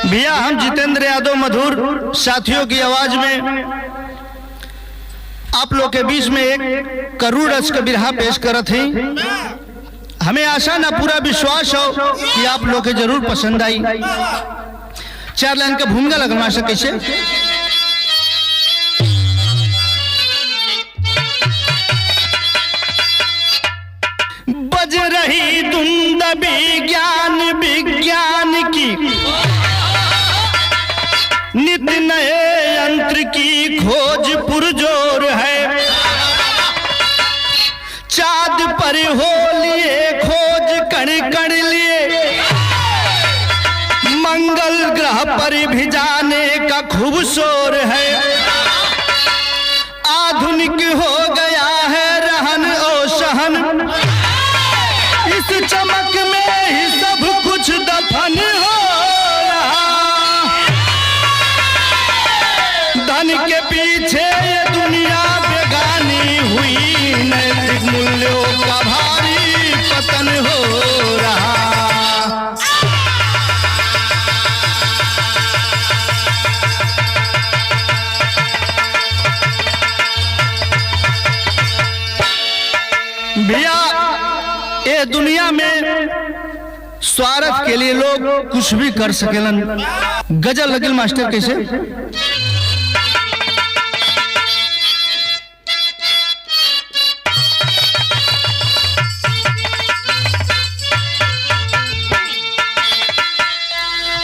भैया हम जितेंद्र यादव मधुर साथियों की आवाज में आप लोग के बीच में एक करुण रस का बिरहा पेश करत हैं। हमें आशा ना पूरा विश्वास हो कि आप लोग के जरूर पसंद आई। 4 लाइन का भूमिका लगवा सके कैसे बज रही धुंध विज्ञान की नित नए यंत्र की खोज पुरजोर है। चाँद पर हो लिए खोज कण कण लिए, मंगल ग्रह पर भी जाने का खूब शोर है। आधुनिक हो गया है रहन और सहन, इस चमक में ही सब कुछ दफन हो रहा। धन के पीछे ये दुनिया बेगानी हुई, नैतिक मूल्यों का भारी पतन हो रहा। भैया ये दुनिया में स्वार्थ के लिए लोग कुछ भी कर सकेलन। गजल लगिल मास्टर कैसे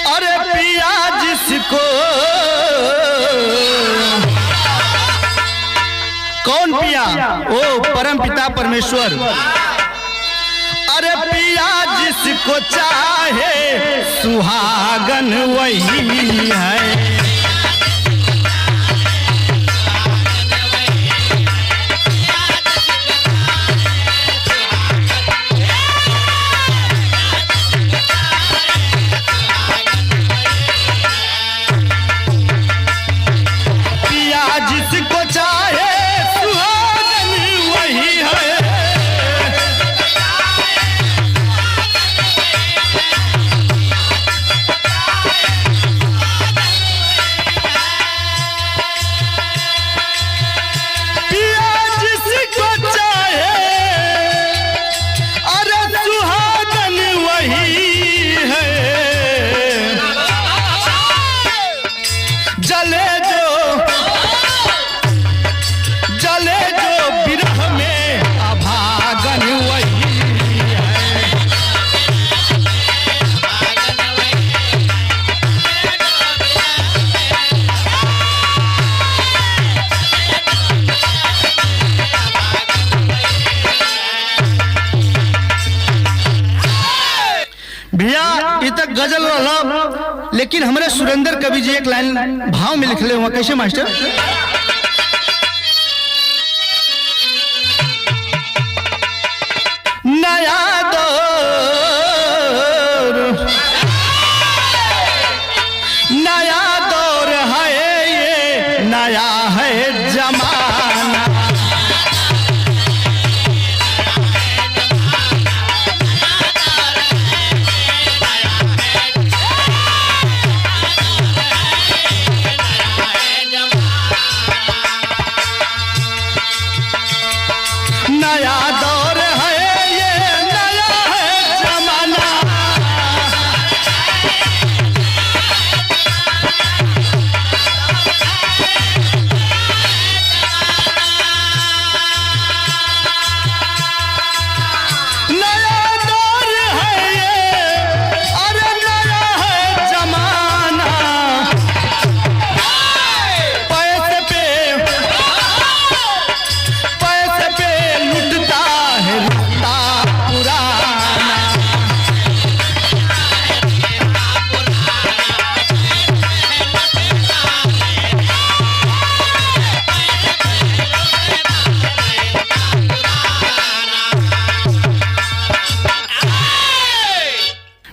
अरे पिया जिसको कौन पिया ओ परम पिता परमेश्वर। अरे पिया जिसको चाहे सुहागन वही है। पिया जिसको चाहे भैया ये तक गजल वाला, लेकिन हमारे सुरेंद्र कवि जी एक लाइन भाव में लिख ले हुआ कैसे मास्टर। नया दौर है ये, नया है जमाना। नया दौर है ये, नया है जमाना। नया दौर है ये, अरे नया है जमाना। पैसे पे लुटता है रिश्ता पुराना।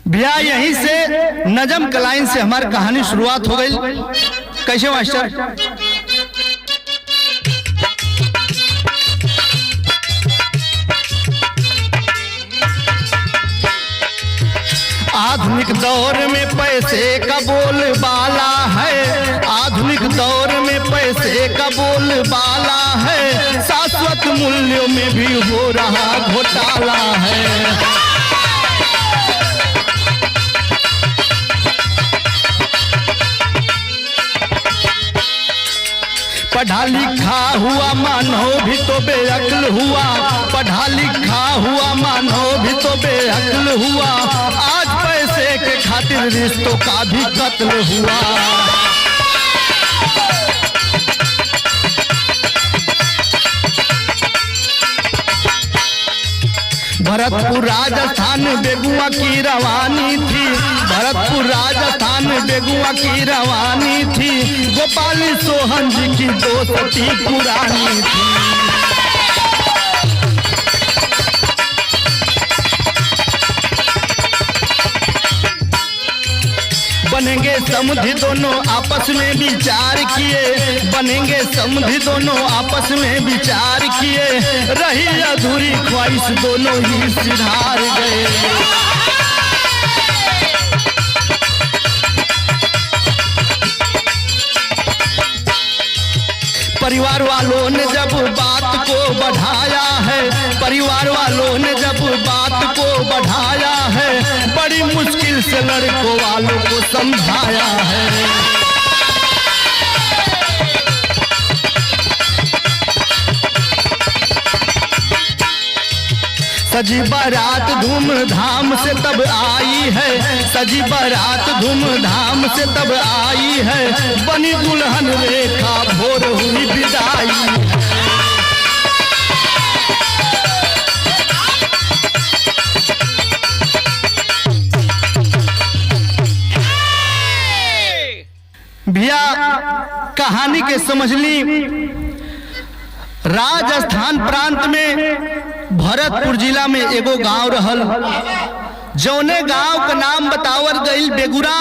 भैया यहीं से नजम कलाइन से हमारी कहानी शुरुआत हो गई। कैसे मास्टर। आधुनिक दौर में पैसे का बोल दौर में पैसे का बोलबाला है, शाश्वत मूल्यों में भी हो रहा घोटाला है। पढ़ा लिखा हुआ मानव भी तो बेअक्ल हुआ, पढ़ा लिखा हुआ मानव भी तो बेअक्ल हुआ, आज पैसे के खातिर रिश्तों का भी कत्ल हुआ। भरतपुर राजस्थान बेगुआ की रवानी थी, भरतपुर राजस्थान बेगुआ की रवानी थी, गोपाली सोहन जी की दोस्ती पुरानी थी। बनेंगे समधि दोनों आपस में विचार किए, बनेंगे समधि दोनों आपस में विचार किए, रही अधूरी ख्वाहिश दोनों ही सिधार गए। परिवार वालों ने जब बात को बढ़ाया है, परिवार वालों ने जब बात को बढ़ाया है, बड़ी मुश्किल से लड़कों वालों को समझाया है। सजी बारात धूमधाम से तब आई है, सजी बारात धूमधाम से तब आई है, बनी दुल्हन रेखा भोर हुई विदाई। भैया कहानी के समझ ली। राजस्थान प्रांत में भरतपुर जिला में एगो गांव रहल, जौने गांव का नाम बतावर गईल बेगुरा।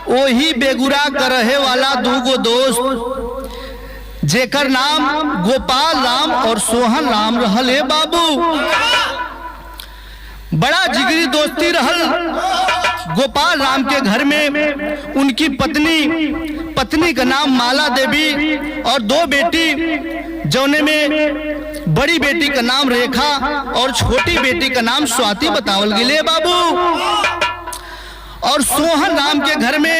वही बेगुरा का रहे वाला दूगो दोस्त, जेकर नाम गोपाल राम और सोहन राम रहल। हे बाबू, बड़ा जिगरी दोस्ती रहल। गोपाल राम के घर में उनकी पत्नी का नाम माला देवी और दो बेटी, जौने में बड़ी बेटी का नाम रेखा और छोटी बेटी का नाम स्वाति बतावल गिले बाबू। और सोहन राम के घर में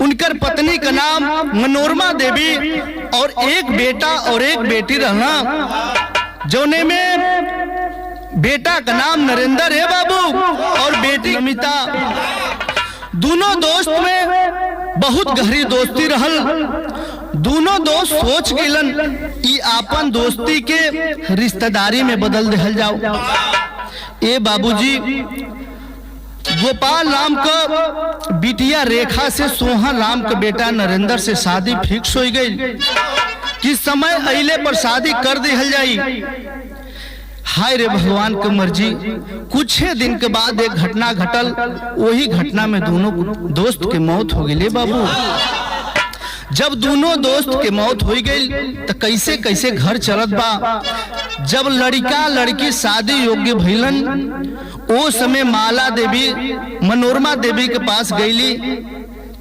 उनकर पत्नी का नाम मनोरमा देवी और एक बेटा और एक बेटी रहना, जौने में बेटा का नाम नरेंद्र है बाबू और बेटी अमिता। दोनों दोस्त में बहुत गहरी दोस्ती रहल। दोनों दोस्त सोच गिलन ई आपन दोस्ती के रिश्तेदारी में बदल देहल जाओ। ए बाबूजी, गोपाल राम का बिटिया रेखा से सोहन राम का बेटा नरेंद्र से शादी फिक्स हो गई कि समय अइले पर शादी कर देहल जाई। हाय रे भगवान की मर्जी, कुछ दिन के बाद एक घटना घटल। वही घटना में दोनों दोस्त के मौत हो गई बाबू। जब दोनों दोस्त के मौत हो गई तो कैसे कैसे घर चलत बा। जब लड़का लड़की शादी योग्य भइलन, वो समय माला देवी मनोरमा देवी के पास गईली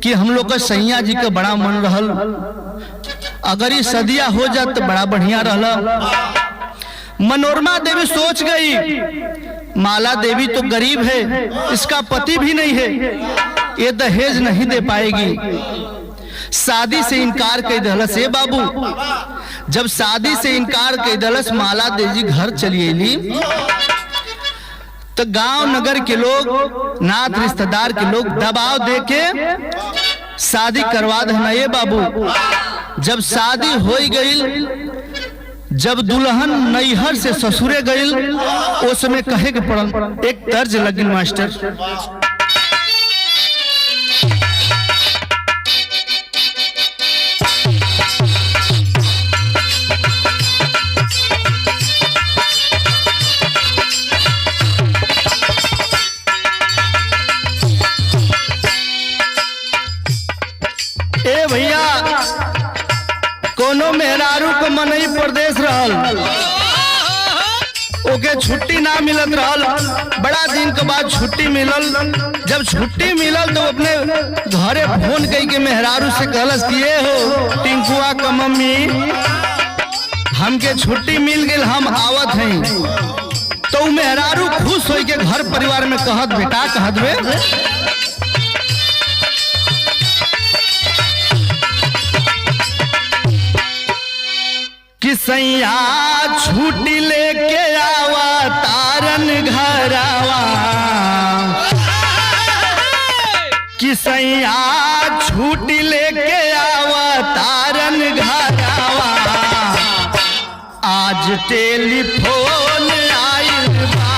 कि हम लोग का सैया जी का बड़ा मन रहल, अगर ये सदिया हो जात तो बड़ा बढ़िया रहला। मनोरमा देवी सोच गई माला देवी तो गरीब है, इसका पति भी नहीं है, ये दहेज नहीं दे पाएगी। शादी से इनकार कर दलस। हे बाबू, जब शादी से इनकार कर दलस, माला देवी घर चली अली तो गांव नगर के लोग, नात रिश्तेदार के लोग दबाव देके शादी करवा देना। ये बाबू, जब शादी हो गई, जब दुल्हन नैहर से ससुरे गई, उस समय कहे के पड़ल एक तर्ज लगिन मास्टर। ए भैया, कोनो मेहरारू को मनई प्रदेश रहल, ओके छुट्टी ना मिलत रहल। बड़ा दिन के बाद छुट्टी मिलल। जब छुट्टी मिलल तो अपने घरे फोन कई के मेहरारू से कहलस कि ये हो टिंकुआ का मम्मी हमके छुट्टी मिल गई, हम आवत हैं। तो मेहरारू खुश होई के घर परिवार में कहत बेटा कहत बे कि सैया छुट्टी लेके आवा तारन घरावा, कि सैया छुट्टी लेके आवा तारन घरावा, आज टेलीफोन आइल बा।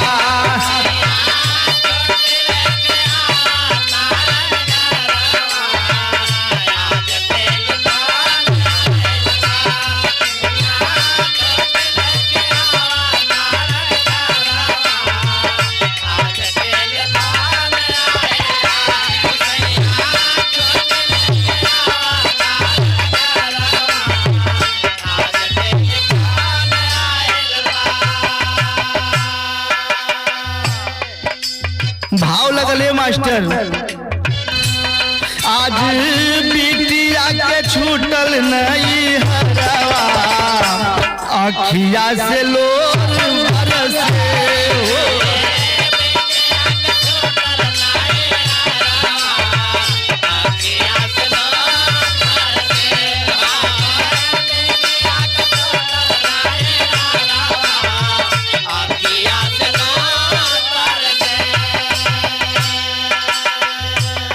भाव लगले मास्टर, आज बिटिया के छूटल नहीं हरवा, अखिया से लोर बरसे।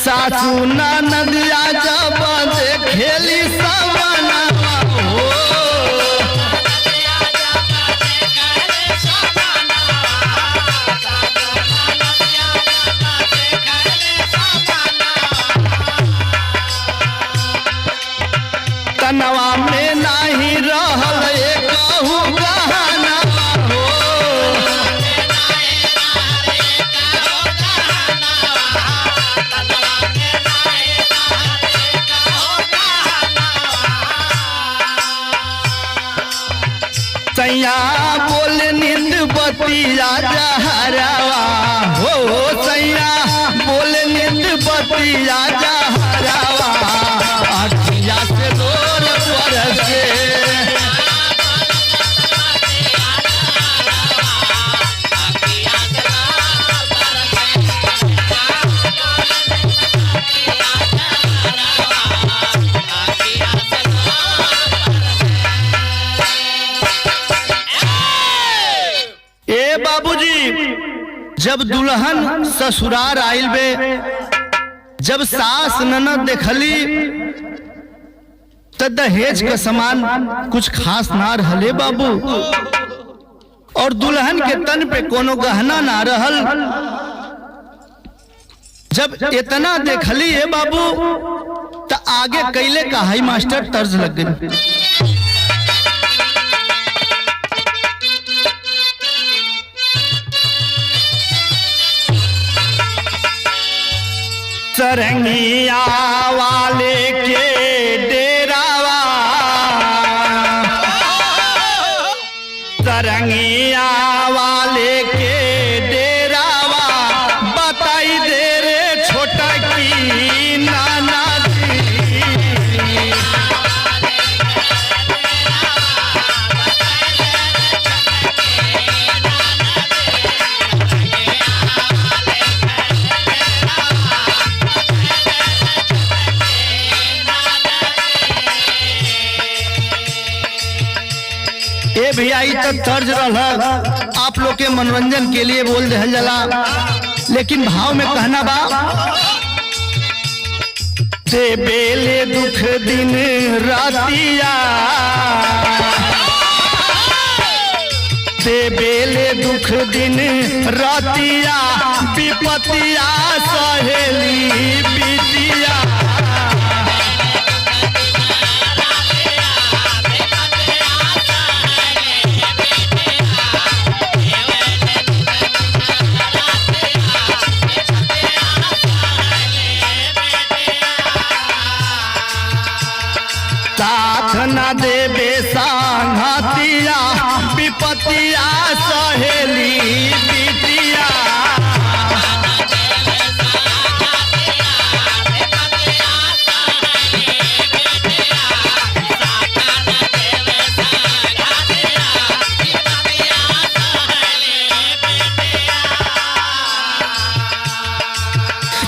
सासू नदिया जब खेली सवना हो, तनवा में नहीं रहल एकहु गहना हो, सैया बोल नींद बतिया जहरावा हो, सैया बोल नींद बतिया जहरावा, अखिया से लोर बरसे। बाबूजी जब दुल्हन ससुराल आइल बे, जब सास ननद देखली त दहेज के सामान कुछ खास ना रहले बाबू, और दुल्हन के तन पे कोनो गहना ना रहल। जब इतना देखली है बाबू त आगे कैले का हाई मास्टर तर्ज लग गई। सरंगिया वाले के डेरावा, सरंगिया वाले के डेरावा, बताई दे रे छोटा की नाना जी। ए भैया तो तर्ज रहा आप लोग के मनोरंजन के लिए बोल दे जला, लेकिन भाव में कहना बा ते बेले दुख दिन रातिया, ते बेले दुख दिन रातिया, विपतिया सहेली बिटिया। साथ न देवे सांघतिया, विपत विपतिया सहेली बिटिया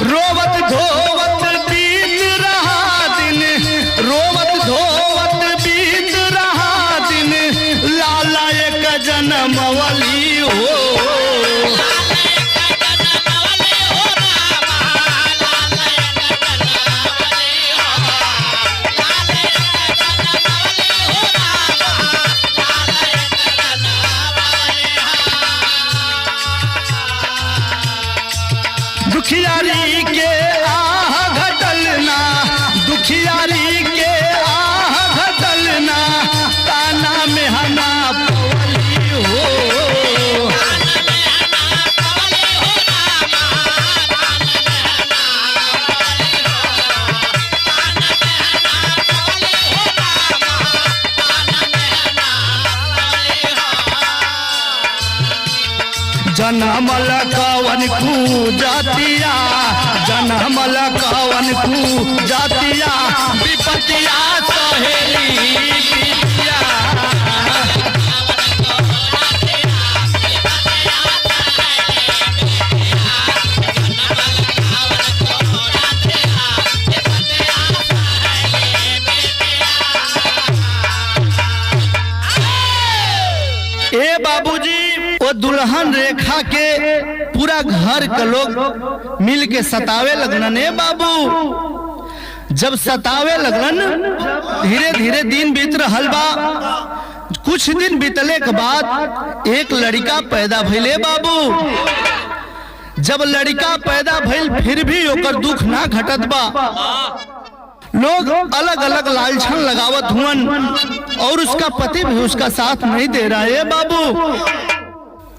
रोवत धोवत बीत रहा दिन, रोवत धोवत बीत रहा दिन, लाला एक जनमवली हो। दुखियारी के आह घटलना, दुखियारी के आह घटलना, ताना में हना पवली हो। जनमल कवन कू जातिया, जनमल कवन कू जातिया, विपतिया सहेली बिटिया। ए बाबूजी वो दुल्हन रेखा के पूरा घर के लोग मिल के सतावे लगलन। ए बाबू जब सतावे लगलन, धीरे धीरे दिन बीत रहल बा। कुछ दिन बीतले के बाद एक लड़का पैदा भइले बाबू। जब लड़का पैदा भइल फिर भी ओकर दुख ना घटत बा। लोग अलग अलग लालछन लगावत हुअन और उसका पति भी उसका साथ नहीं दे रहा है बाबू।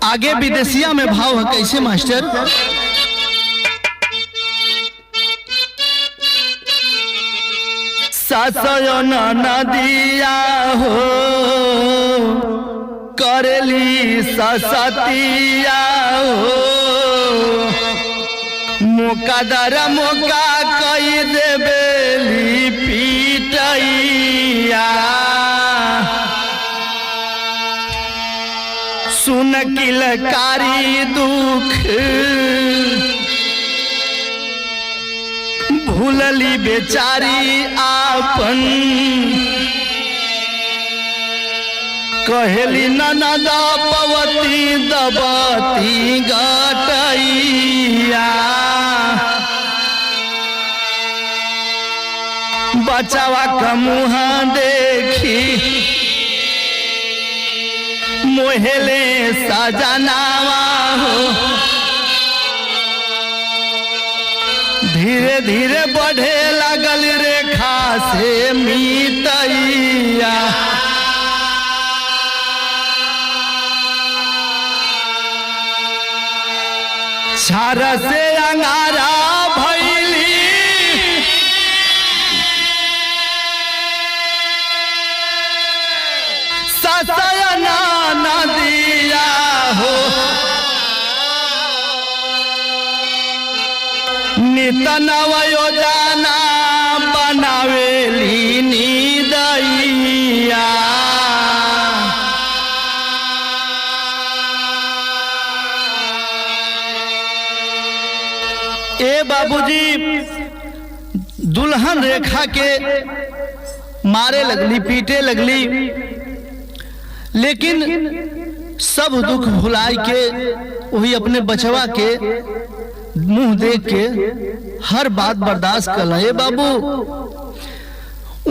आगे विदेशिया में भाव है कैसे मास्टर? सासयो नदिया हो करेली ससतिया हो, मौका दर मौका कई देबेली पीटैया। सुन किलकारी दुख भूलली बेचारी आपन, कहेली ननद पवती दबती गटैया। बचावा का मुँह देखी मोहले सजनावा हो, धीरे धीरे बढ़े लगल रेखा से मितैया। छार से अंगारा भैली, ससयना नदिया हो, नित नव योजना बनावेली निदैया। ए बाबूजी दुल्हन रेखा के मारे लगली, पीटे लगली, लेकिन सब दुख भुलाई के वही अपने बचवा के मुंह देख के हर बात बर्दाश्त कर ले बाबू।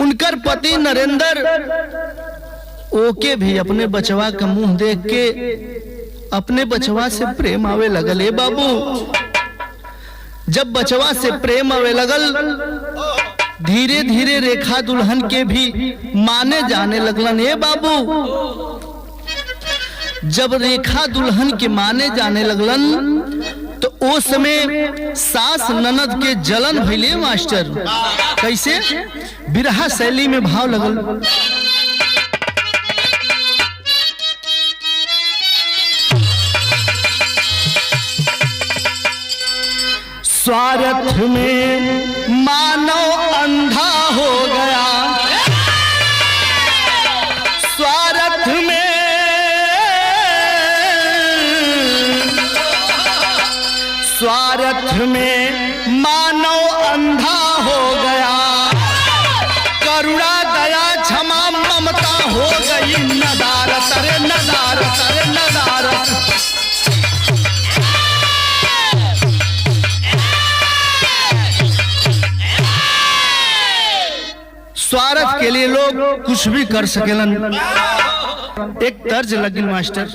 उनकर पति नरेंद्र ओके भी अपने बचवा का मुंह देख के अपने बचवा से प्रेम आवे लगल। ए बाबू जब बचवा से प्रेम आवे लगल, धीरे धीरे रेखा दुल्हन के भी माने जाने लगलन। ए बाबू जब रेखा दुल्हन के माने जाने लगलन तो उस समय सास ननद के जलन भइले मास्टर। कैसे? बिरहा शैली में भाव लगल। स्वार्थ में मानव अंधा हो गया, स्वार्थ में मानव अंधा हो गया, करुणा दया क्षमा ममता हो गई नदारत, अरे नदारत, अरे नदारत। स्वार्थ के लिए लोग कुछ भी कर सकेलन। एक तर्ज लगिन मास्टर,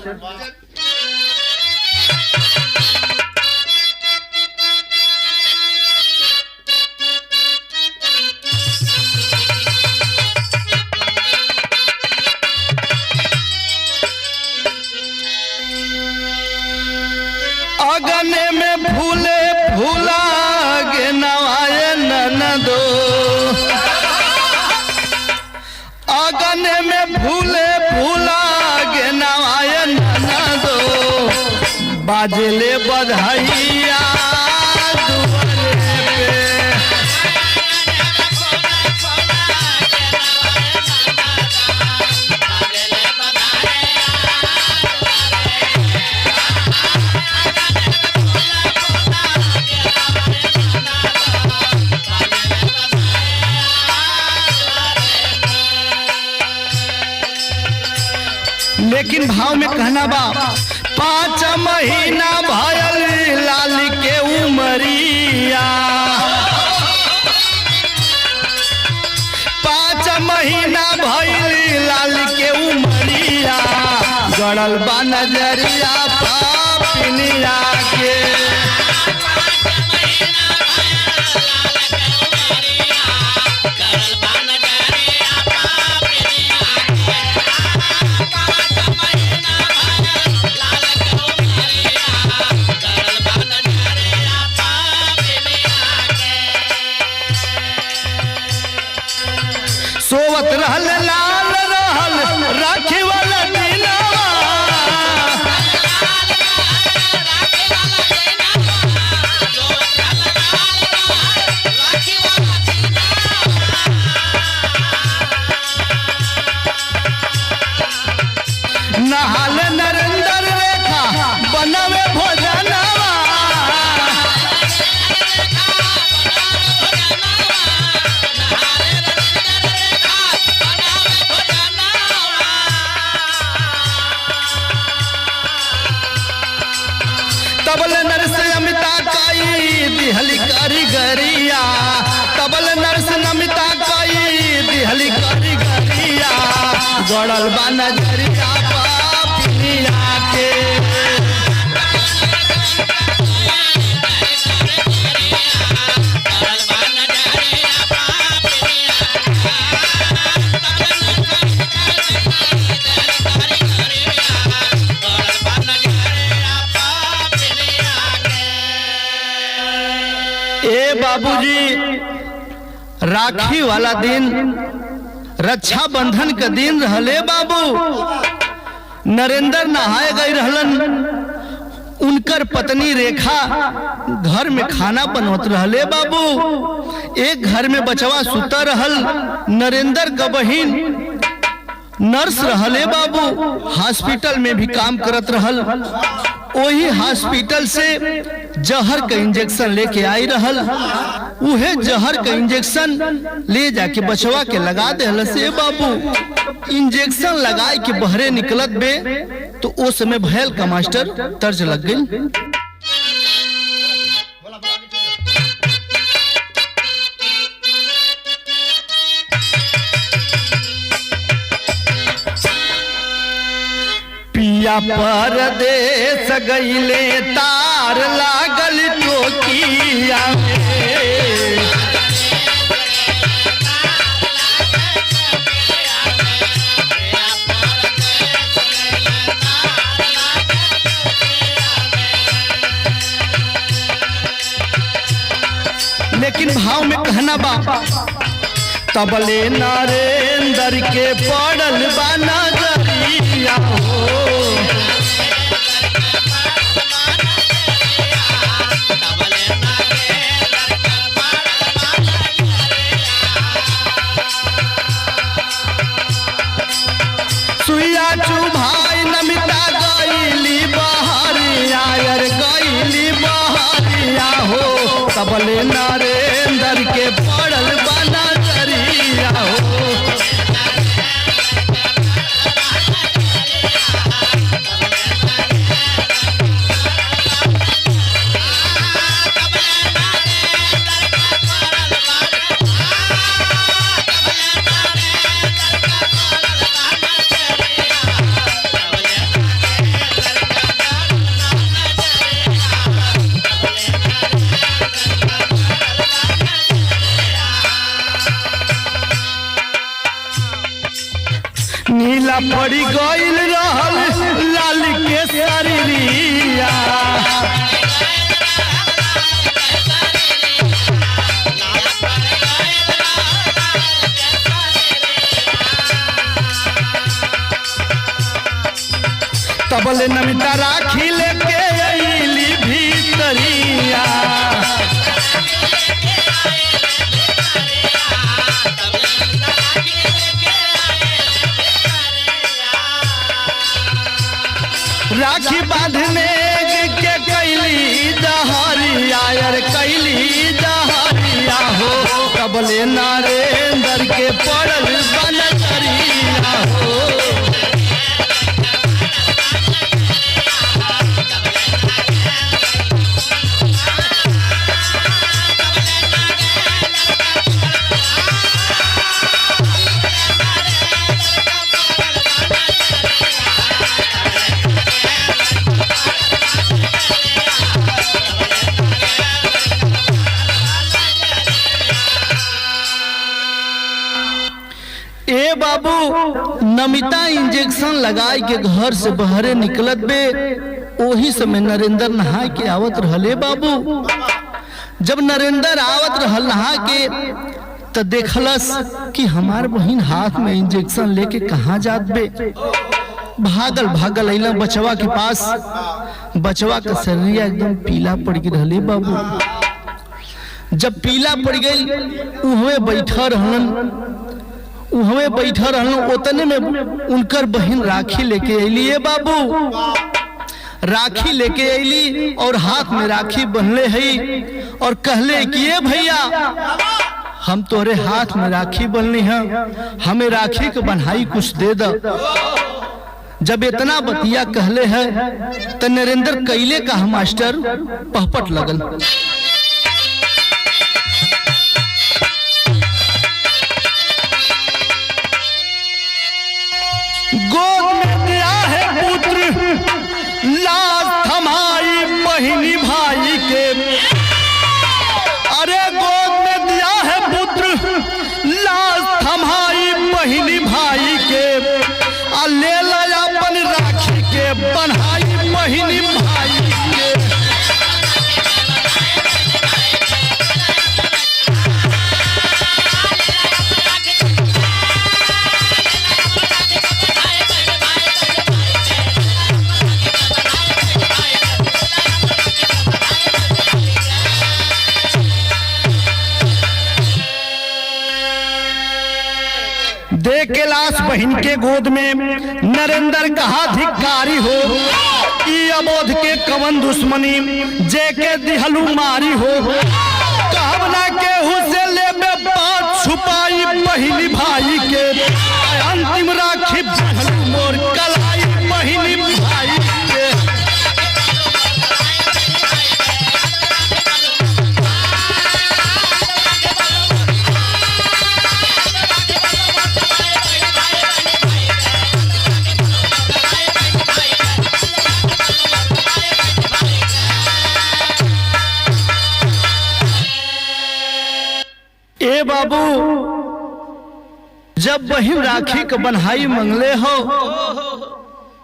अगने में फूले फूला गे नवाए ननदो, अगने में फूले फूला गे नवाए ननदो, बाजले बधाइया दुआरे पे। लेकिन भाव में कहना बा, 5 महीना भयल लाल के उमरिया, 5 महीना भयल लाल के उमरिया, गड़ल बा नजरिया पापिनिया के। सोवत रहल लाल रहल राखी वाला दिनवा, नहाल नरेंद्र रेखा बनवे भोजनवा, तबल नरस अमिता काई दिहली कारीगरिया, तबल नरस अमिता काई दिहली कारीगरिया, गड़ल बा नजरिया पापिनिया के। ए बाबूजी, राखी वाला दिन रक्षा बंधन का दिन रहले बाबू। नरेंद्र नहाए गई रहलन, उनकर पत्नी रेखा घर में खाना बनवत रहले बाबू। एक घर में बचवा सुता रहल, नरेंद्र का बहिन नर्स रहले बाबू, हॉस्पिटल में भी काम करत रहल। वही हॉस्पिटल से जहर का इंजेक्शन लेके आई रहल, उहे जहर का इंजेक्शन ले जाके बचवा के लगा देहल से बाबू। इंजेक्शन लगाए के बहरे निकलत बे तो ओ समय भयल का मास्टर तर्ज लग गई। पिया परदेस गईले तार लागल टोकिया में, लेकिन भाव में कहना बा, तबले नरेंद्र के पड़ल बा नजरिया हो, तबले नरेंद्र के पड़ल बना जरिया हो। नीला पड़ी गईल रहल लाल के शरीरिया। तबले नमिता राखी लेके अइली भीतरिया। राखी बांधने के कैली जहरिया यार कैली जहरिया हो। तबले नरेंद्र के पड़ल बनचरिया हो। ए बाबू नमिता इंजेक्शन लगाए के घर से बहरे निकलत बे। ओही समय नरेंद्र नहा के आवत रहले बाबू। जब नरेंद्र आवत रहल नहा के तो देखलस कि हमार बहिन हाथ में इंजेक्शन लेके कहाँ जात बे। भागल भागल अइला बचवा के पास। बचवा का शरीर एकदम पीला पड़ गई रहले बाबू। जब पीला पड़ गई उहवे बैठा रहलन ओतने में उनकर बहन राखी लेके अइली। बाबू राखी लेके अइली और हाथ में राखी बंधले है और कहले कि ये भैया हम तोरे हाथ में राखी बंधली हैं, हमें राखी के बन्हाई कुछ दे दो। जब इतना बतिया कहले है तो नरेंद्र कैले का मास्टर पहपट लगल। गोद में दिया है पुत्र लाज थमाई बहिनी भाई के। अरे गोद में दिया है पुत्र लाज थमाई बहिनी भाई के। आ ले लाया अपन राखी के बन्हाई बहिनी भाई के। दे के लाश बहन के गोद में नरेंद्र कहा धिक्कारी हो। ई अबोध के कवन दुश्मनी जे के दिहलू मारी हो। कहबना के हुसे लेबे बात छुपाई बहिनी भाई के। अंतिम राखी बहलू मोर कलाई बहिनी भाई के। ए बाबू जब बहिन राखी के बन्हाई मंगले हो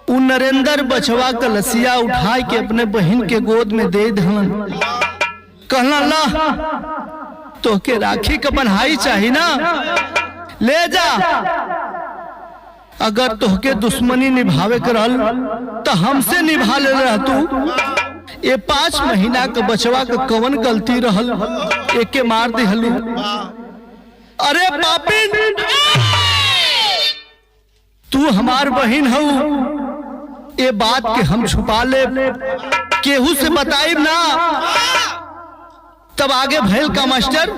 उ नरेंद्र बचवा का लसिया उठा के अपने बहन के गोद में दे दहन। कहला ला तो के राखी का बन्हाई चाहिए ना, ले जा। अगर तोहके दुश्मनी निभावे कर तो हमसे निभा ले रह तू। ये 5 महीना का बचवा का कवन गलती रहल एके मार दिहलू। अरे पापी तू हमार बहन हो, ये बात के हम छुपा ले केहू से बताइब ना तब आगे भैल का मास्टर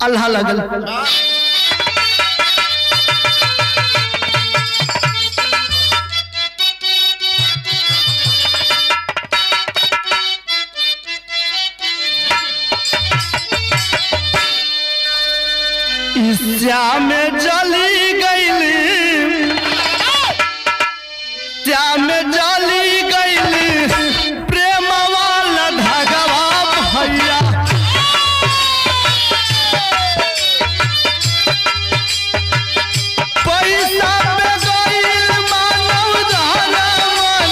अल्लाह लगल। श्याम जली गईली, श्याम जली गईली प्रेम वाला धागवा भैया। पैसा पे गईल मानव धन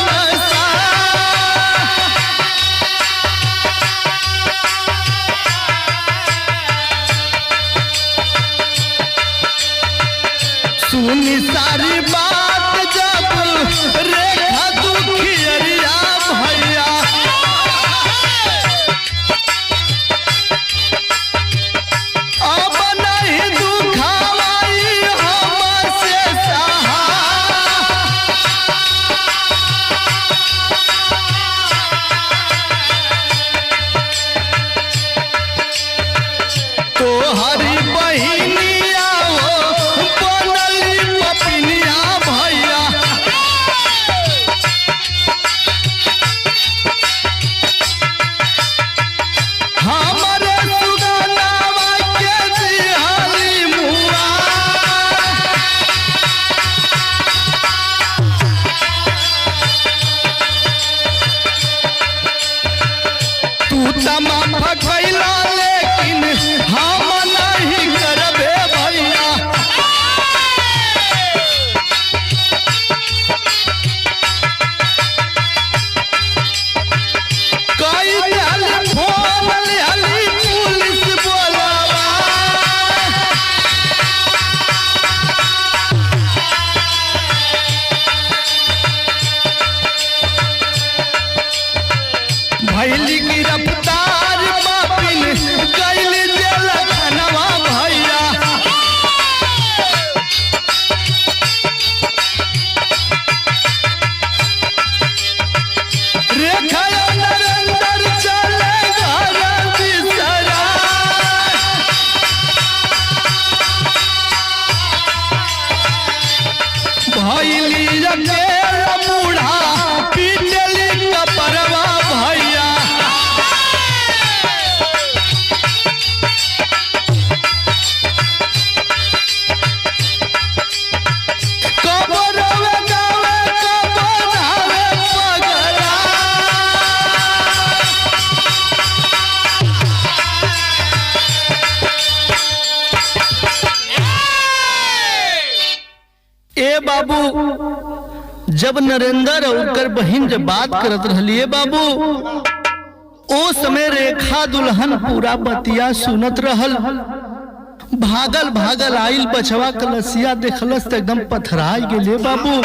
मनसा, सुनी सारी बात जब रेखा दुखियरिया भैया। अब नहीं दुखावाई हमसे सहा, तो हरी बहिनिया हो बनली पपिनिया भैया। हमरे सुगनावा के दिहाली मुआ, तू तमाम कैला लेकिन हम नहीं करबे भैया। कई टेलीफोन लिहली पुलिस बोलावा, भैली की रफ्तार पापिन कैली जेल खनवा भैया। रेखा नरेंद्र चले घर बिसरा, भैली अकेला बूढ़ा पीटली कपरवा भैया। कबरवे गावे कबरावे पगला, ए बाबू जब नरेंद्र और ओकर बहिन जब बात करत रहलिए बाबू, ओ समय रेखा दुल्हन पूरा बतिया सुनत रहल। भागल भागल आइल बचवा कलसिया देखलस तो एकदम पथराई गेले बाबू।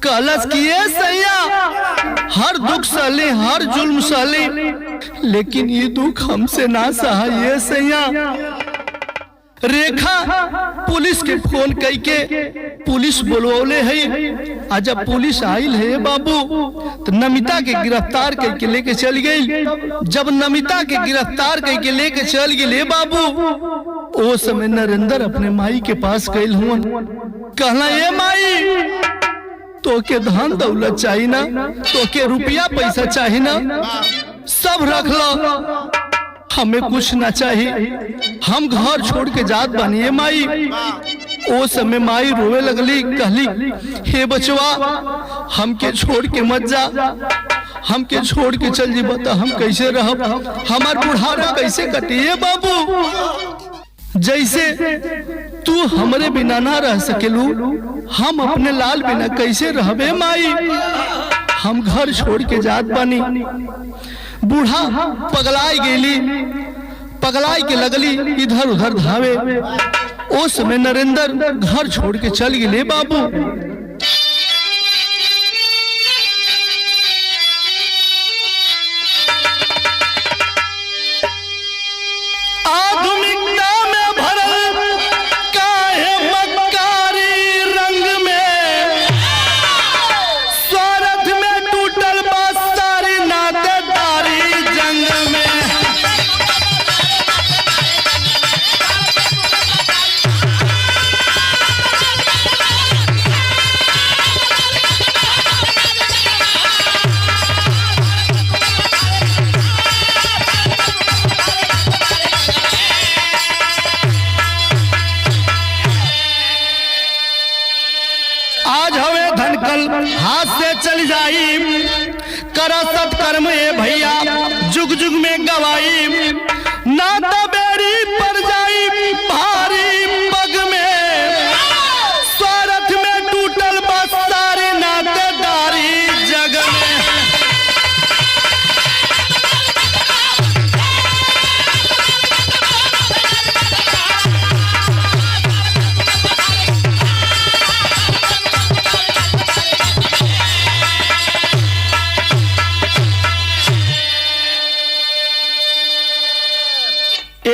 कलस किए सैया हर दुख सहली हर जुल्म सहली, लेकिन ये दुख हमसे ना सहा ये सैया। रेखा पुलिस के फोन कई के पुलिस बोलवले है। आज जब पुलिस आइल है बाबू तो नमिता के गिरफ्तार करके लेके चल गई। जब नमिता के गिरफ्तार करके लेके चल गए बाबू, ओ समय नरेंद्र अपने माई के पास गए हुआ, कहला ये माई तो के धन दौलत चाहिए ना, तो के रुपया पैसा चाहिए ना, सब रख लो, हमें कुछ ना चाहिए, हम घर छोड़ के जात बनिए माई। ओ समय माई रोवे लगली, कहली हे बचवा हमके छोड़ के मत जा, हमके छोड़ के चल जी, बता हम कैसे रहब, हमार बुढ़ापा कैसे कटिए बाबू। जैसे तू हमरे बिना ना रह सकेलू, हम अपने लाल बिना कैसे रहबे माई, हम घर छोड़ के जात बानी। बूढ़ा पगलाई गेली, पगलाई के लगली इधर उधर धावे। ओ समय नरेंद्र घर छोड़ के चल गए बाबू। आधुनिकता में भरल काहे मक्कारी रंग में, स्वार्थ में टूटल बा सारी नातेदारी जंग में।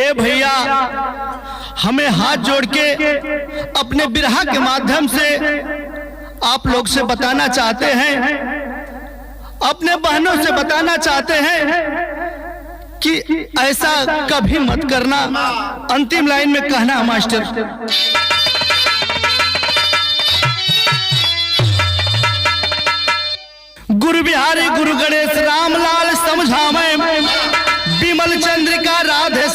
ए भैया, हमें हाथ जोड़ के अपने बिरहा के माध्यम से आप लोग से बताना चाहते हैं, अपने बहनों से बताना चाहते हैं कि ऐसा कभी मत करना। अंतिम लाइन में कहना मास्टर, गुरु बिहारी गुरु गणेश रामलाल समझावे, विमल चंद्रिका राधे